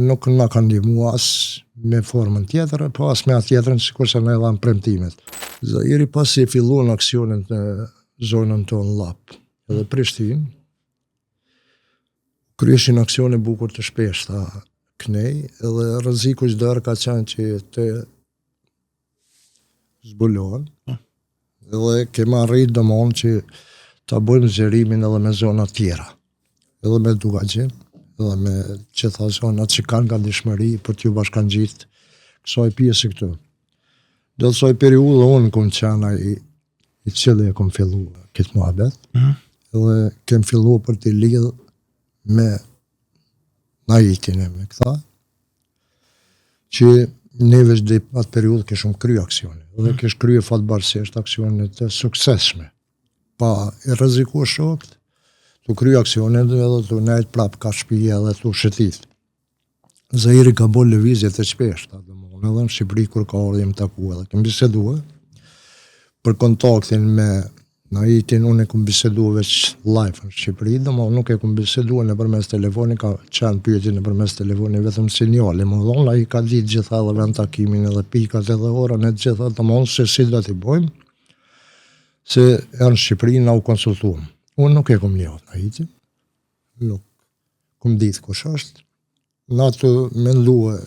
nuk na kanë ndihmu as me formën tjetër, po as me atë tjetrën, sikur se na e dhanë premtimet. Zairi pasi e filluan aksionet në zonën tonë Llap edhe Prishtinë, kryeshin aksione bukur të shpeshta kënej, edhe rreziku çdo herë ka qenë që të zbulohen. Edhe kemi arrit domon që ta bëjmë zgjerimin edhe me zona tjera, edhe me Dugaqin, edhe me gjitha zonat që kanë gatishmëri për t'ju bashkangjitë kësaj pjesë këtu. Do të thoj periudhë unë kom qenë ai i cili e kom fillu këtë muhabet, edhe kem fillu për t'i lidh me Naitin e me këta, që neve çdo atë periudhë kishim kry aksione, dhe kish krye fatbarësisht aksione të suksesshme. Pa e rreziku shokët, të kry aksione edhe të nejt prap ka shtëpia edhe të shëtit. Zairi ka bo lëvizje të shpeshta, edhe në Shqipëri kur ka ardhur jam taku edhe kem biseduar për kontaktin me Naitin, unë e kom biseduar veç live në Shqipëri, nuk e kom biseduar nëpërmes telefonit, ka qenë pyetje nëpërmes telefonit vetëm sinjale, ai ka ditë gjitha edhe vend takimin edhe pikat edhe orën e gjitha, se si do t'i bojmë, se janë në Shqipëri na u konsultuam. Unë nuk e kom njohur Naitin, nuk kom ditë kush është, na të mendua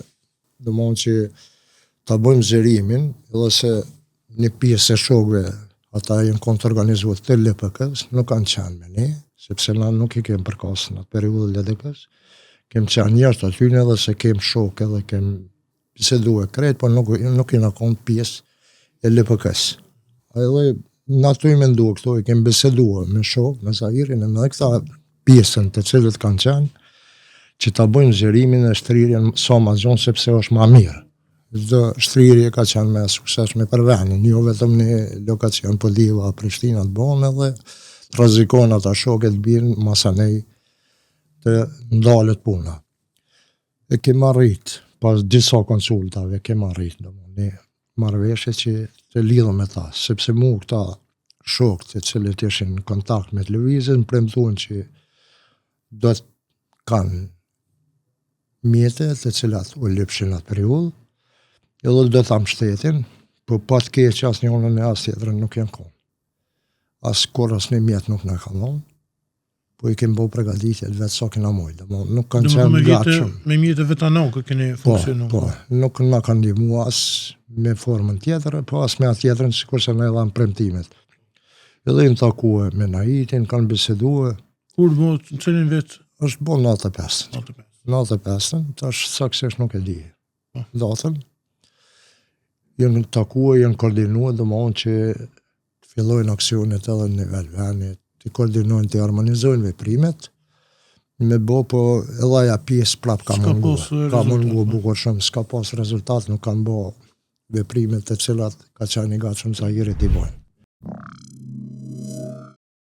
që ta bëjmë zgjerimin, edhe se një pjesë e shokëve ata janë kontraorganizuar të LPK-s, nuk kanë qenë me ne, sepse na nuk i kem përkasur në atë periudhë LDK-s, kem qenë jashtë aty edhe se kem shokë edhe kem biseduar krejt, por nuk i na kon pjesë e LPK-s. Edhe na të i mendua këto, i kem biseduar me shokë, me Zairin, edhe këta pjesën të cilët kanë qenë, që ta bëjmë zgjerimin e shtrirjen sa ma gjon, sepse është ma mirë. Çdo shtrirje ka qenë me suksesshme për vendin, jo vetëm një lokacion po diva Prishtina të bon edhe të rrezikon ata shokët binë masanej të ndalet puna. E kem arrit, pas disa konsultave, kem arrit një marrëveshje që të lidhëm me ta, sepse mu këta shokët të cilët ishin në kontakt me lëvizjen, premtuan që do të kanë mjete të cilat u lypshin atë periudhë, edhe do ta mbështetin, po pa të keq as njërin e as tjetrën nuk janë kon. As kur as një mjet nuk na kanë dhënë, po i kem bëu përgatitjet vetë sa kena mujt, nuk kanë qenë gatshëm. Me mjete vetanake keni funksionuar. Po, nuk na kanë ndihmu as me formën tjetër, po as me atë tjetrën, sikur se na e dhanë premtimet. Edhe im takua me Naitin, kanë biseduar. Kur bo, në cilin vit? Është bo 95. 95, tash saksisht nuk e di datën. Janë takuar, janë koordinuar, që fillojnë aksionet edhe në nivel venit, të koordinojnë, të harmonizojnë veprimet, me bo, po edhe aja pjesë prap ka mungu bukur shumë, s'ka pas rezultat, nuk kanë bo veprimet të cilat ka qenë i gatshëm Zairi t'i bojnë.